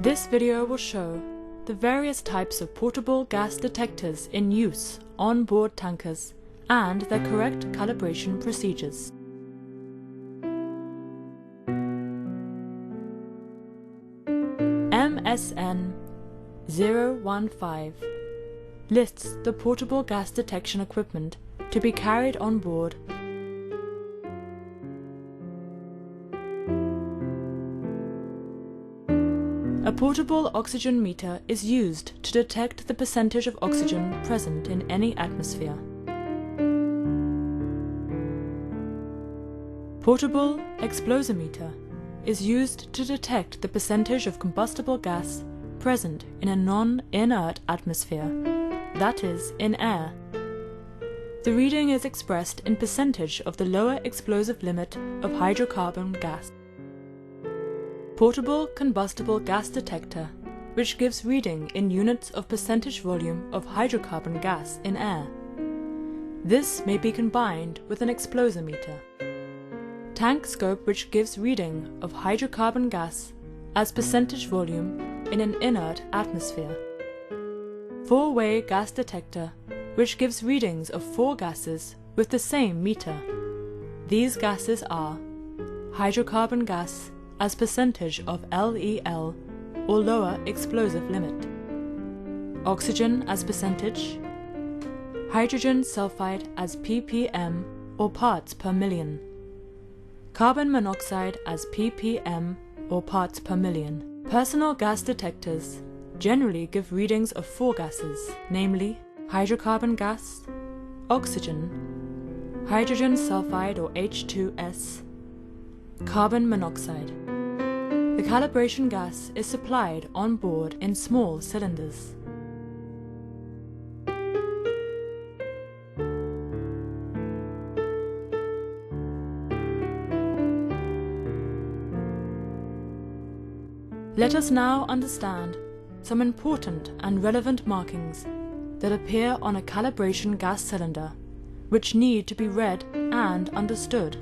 This video will show the various types of portable gas detectors in use on board tankers and their correct calibration procedures. MSN 015 lists the portable gas detection equipment to be carried on board. A portable oxygen meter is used to detect the percentage of oxygen present in any atmosphere. Portable explosimeter is used to detect the percentage of combustible gas present in a non-inert atmosphere, that is, in air. The reading is expressed in percentage of the lower explosive limit of hydrocarbon gas. Portable combustible gas detector, which gives reading in units of percentage volume of hydrocarbon gas in air. This may be combined with an explosimeter. Tank scope, which gives reading of hydrocarbon gas as percentage volume in an inert atmosphere. Four-way gas detector, which gives readings of four gases with the same meter. These gases are hydrocarbon gas as percentage of LEL or lower explosive limit, oxygen as percentage, hydrogen sulfide as ppm or parts per million, carbon monoxide as ppm or parts per million. Personal gas detectors generally give readings of four gases, namely hydrocarbon gas, oxygen, hydrogen sulfide or H2S, carbon monoxide. The calibration gas is supplied on board in small cylinders. Let us now understand some important and relevant markings that appear on a calibration gas cylinder, which need to be read and understood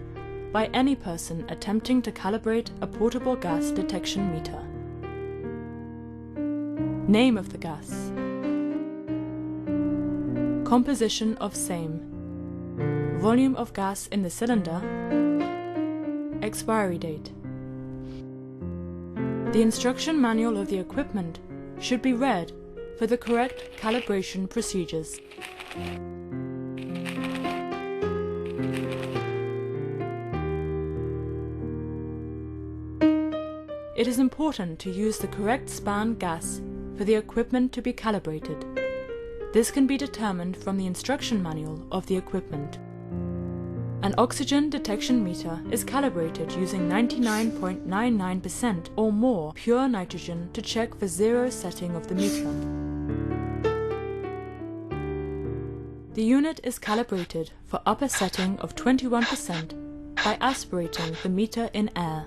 by any person attempting to calibrate a portable gas detection meter. Name of the gas. Composition of same. Volume of gas in the cylinder. Expiry date. The instruction manual of the equipment should be read for the correct calibration procedures. It is important to use the correct span gas for the equipment to be calibrated. This can be determined from the instruction manual of the equipment. An oxygen detection meter is calibrated using 99.99% or more pure nitrogen to check for zero setting of the meter. The unit is calibrated for upper setting of 21% by aspirating the meter in air.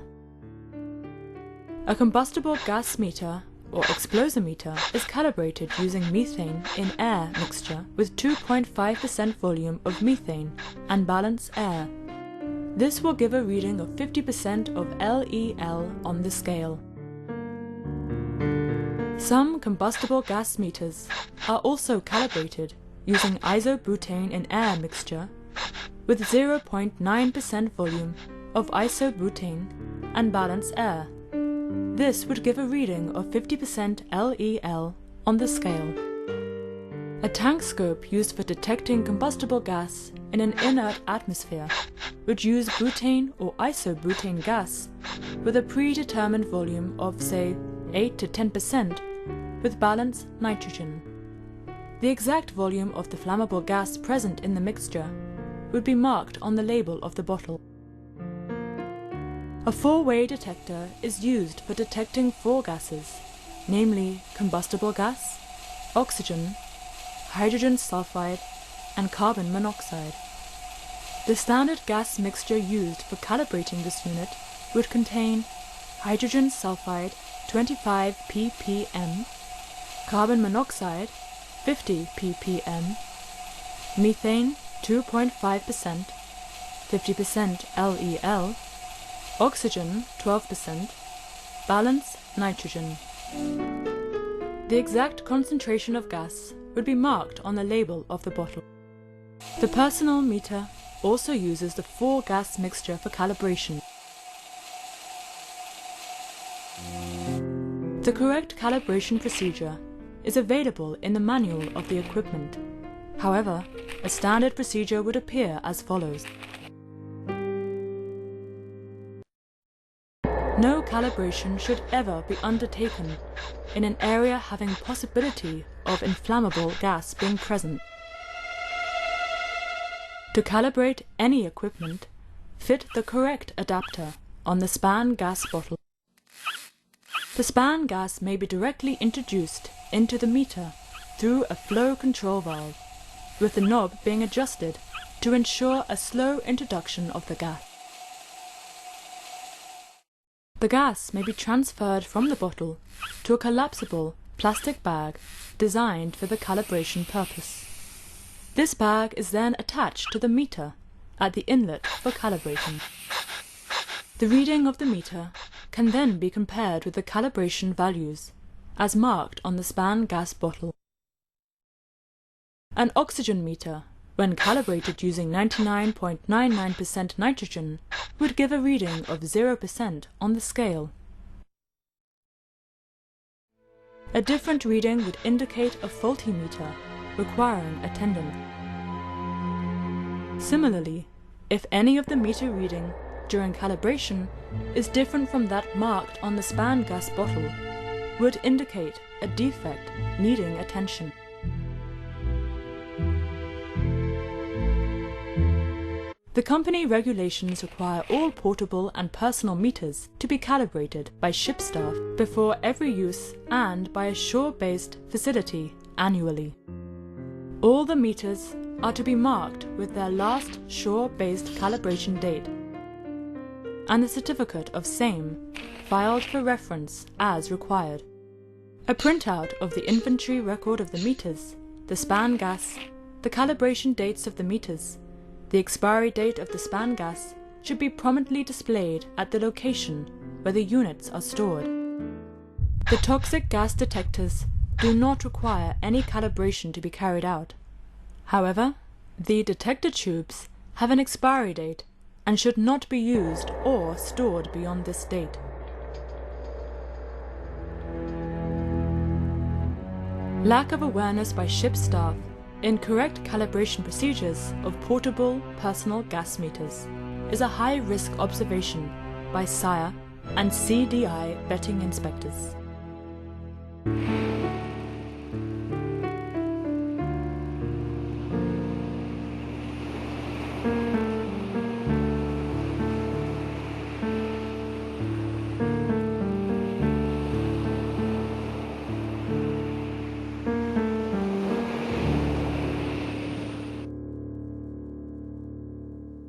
A combustible gas meter or explosimeter is calibrated using methane in air mixture with 2.5% volume of methane and balance air. This will give a reading of 50% of LEL on the scale. Some combustible gas meters are also calibrated using isobutane in air mixture with 0.9% volume of isobutane and balance air. This would give a reading of 50% LEL on the scale. A tank scope used for detecting combustible gas in an inert atmosphere would use butane or isobutane gas with a predetermined volume of, say, 8 to 10% with balance nitrogen. The exact volume of the flammable gas present in the mixture would be marked on the label of the bottle. A four-way detector is used for detecting four gases, namely combustible gas, oxygen, hydrogen sulfide, and carbon monoxide. The standard gas mixture used for calibrating this unit would contain hydrogen sulfide 25 ppm, carbon monoxide 50 ppm, methane 2.5%, 50% LEL, oxygen 12%, balance nitrogen The exact concentration of gas would be marked on the label of the bottle. The personal meter also uses the 4-gas mixture for calibration. The correct calibration procedure is available in the manual of the equipment. However, a standard procedure would appear as follows. No calibration should ever be undertaken in an area having possibility of inflammable gas being present. To calibrate any equipment, fit the correct adapter on the span gas bottle. The span gas may be directly introduced into the meter through a flow control valve, with the knob being adjusted to ensure a slow introduction of the gas. The gas may be transferred from the bottle to a collapsible plastic bag designed for the calibration purpose. This bag is then attached to the meter at the inlet for calibrating. The reading of the meter can then be compared with the calibration values as marked on the span gas bottle. An oxygen meter, when calibrated using 99.99% nitrogen, would give a reading of 0% on the scale. A different reading would indicate a faulty meter requiring attendance. Similarly, if any of the meter reading during calibration is different from that marked on the span gas bottle, would indicate a defect needing attention. The company regulations require all portable and personal meters to be calibrated by ship staff before every use and by a shore-based facility annually. All the meters are to be marked with their last shore-based calibration date and the certificate of same filed for reference as required. A printout of the inventory record of the meters, the span gas, the calibration dates of the meters, the expiry date of the span gas should be prominently displayed at the location where the units are stored. The toxic gas detectors do not require any calibration to be carried out. However, the detector tubes have an expiry date and should not be used or stored beyond this date. Lack of awareness by ship staff in correct calibration procedures of portable personal gas meters is a high-risk observation by SIRE and CDI vetting inspectors.